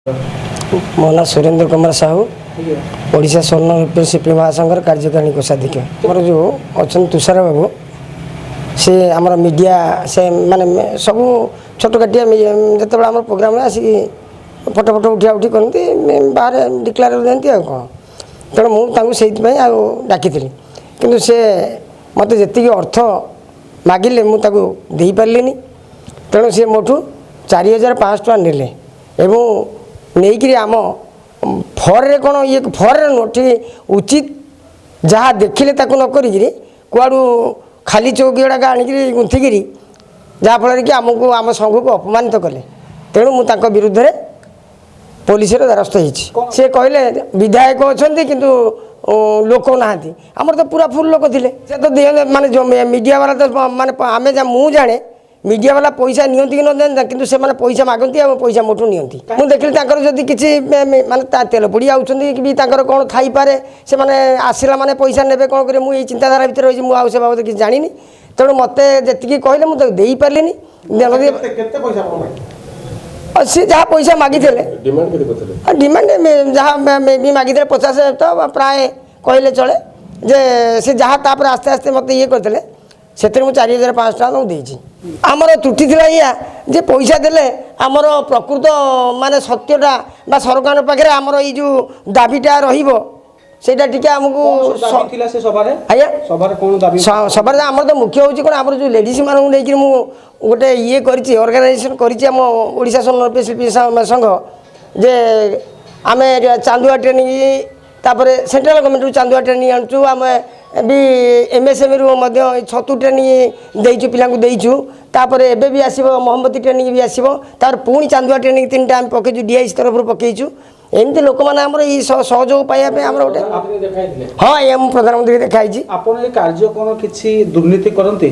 मो ना सुरेंद्र कुमार साहू ओडिशा स्वर्ण शिल्पी महासंघर कार्यकारिणी कोषाध्यक्ष आमर जो अच्छा तुषार बाबू से आमर मीडिया से माने सब छोट काटिया जो आम प्रोग्राम आसिक फटो फटो उठा उठी करती बाहर डिक्लेयर दिखती आ कौन तेणु मुझे डाकी किंतु से मत जी अर्थ मागिले मुझे पारे तेणु सी मोठू 4500 टका नेले नहीं आम फर कौन ये फर ठीक उचित जहाँ देखिले नक कुआड़ू खाली चौकी गुड़ाक आनिक गुंथिकी जहाँफल कि आमको आम संघ को अपमानित कले तेणु मुझे विरुद्ध में पुलिस द्वारस्थ होती कहले विधायक अच्छा किंतु लोक ना आमर तो पूरा फुल लोक थे तो दिए माने मीडिया वाला तो माने आम मु जाने मीडिया वाला पैसा नियंती कि न कि से पैसा मागती पैसा मोठू नियंती मुझे देखिए जदि किसी माने तेल पड़ी आउट कौन थी पारे से मैंने आसला माने पैसा ने कौन करें मुझे चिंताधारा भितर रही मुझे बाबद किसी जानी तेणु मत जी कहले मुझे दे पारे सी जहाँ पैसा मागी डिमांड जहाँ भी मागी 50 तो प्राय कहले चले जे सी जहाँ तापर आस्ते आस्ते मत ये करते से 4500 टका देती आमर त्रुटि थी या जे पैसा देले आमर प्रकृत माने सत्यटा बा सरकार पाखे आमर ये जो दाबीटा रहिबो सेटा टिके हमको सबार आमर तो मुख्य हूँ कौन आम जो लेडीज मानू लेकिन मु गोटे ये करी ऑर्गेनाइजेशन करी ओडिशा स्वर्ण शिल्पी संघ जे आम चांदुआ ट्रेनिंग तापर सेंट्रल गवर्नमेंट चांदुआ ट्रेनिंग आणुचु आम भी एमएसएमई रु छतु ट्रेनिंग देचु पिला देचु तापर एबे भी आसीबो मोहम्मती ट्रेनिंग भी आसीबो तापर पुणी चांदुआ ट्रेनिंग 3टा आम पकेचु डीआईसी तरफ पकेचु एमती लोक मैंने आम सहयोग पाइबा आम गोटे हाँ ये मुझे प्रधानमंत्री देखाई कार्य कौन किसी दुर्नीति करती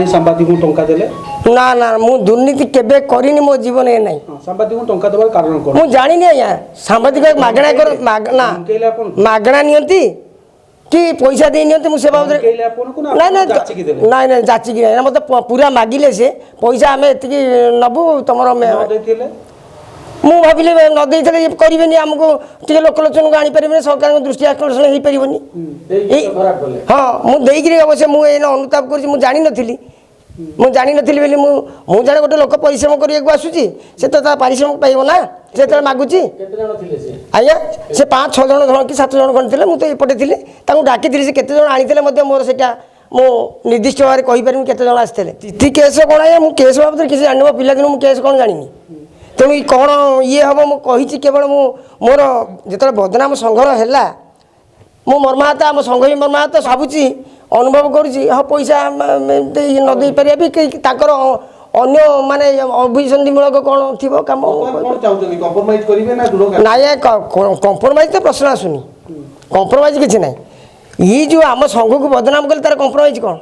सांबादिक टंका देले ना ना मु दुर्नीति केबे करिनी मो जीवन ए नहीं सांबादिक टंका देवार कारण कौन मु जानी आज्ञा सांबादिक मागणा कर मागणा नियंती कि पैसा दे नियंती मु से बाबद ना ना जाचिकी ना मत पूरा मागिले से पैसा आम एति नबु तुम मु भाविले न देइथले करिवेनी हमको टिके लोकलोचन को आनी परिबे सरकार दृष्टि आकर्षण हेई परिबनी हां मु देइगिरी अवश्य मु एना अनुताप करछि मु जानि नथिली बेली मु जाने गोटे लोक परिश्रम करिया को आसुची से तो परिश्रम पाइबो ना से त मागुची केते जण थिले से आया से 5-6 जण कि 7 जण कोन थिले मु तो एपटे थिले ताकू डाकी थिले से केते जण आनी थिले मध्ये मोर सेटा मु निर्दिष्ट भाव कहि परिम केते जण आस्थिले तिथि केस कोन आया मु केस बाबत किसी जानबो पिला दिन मु केस कोन जानिनी तेणु कौन ये हम मुझे केवल मोर जो बदनाम संघर है मो मर्माहत आम संघ भी मर्माहत सबुची अनुभव करुँची हाँ पैसा न दे पारे भी अन्य माने अभिसंधिमूलक कौन थी कम ना कंप्रोमाइज तो प्रश्न आसुनी कंप्रोमाइज किसी ना ये जो आम संघ को बदनाम कले तार कंप्रोमाइज कौन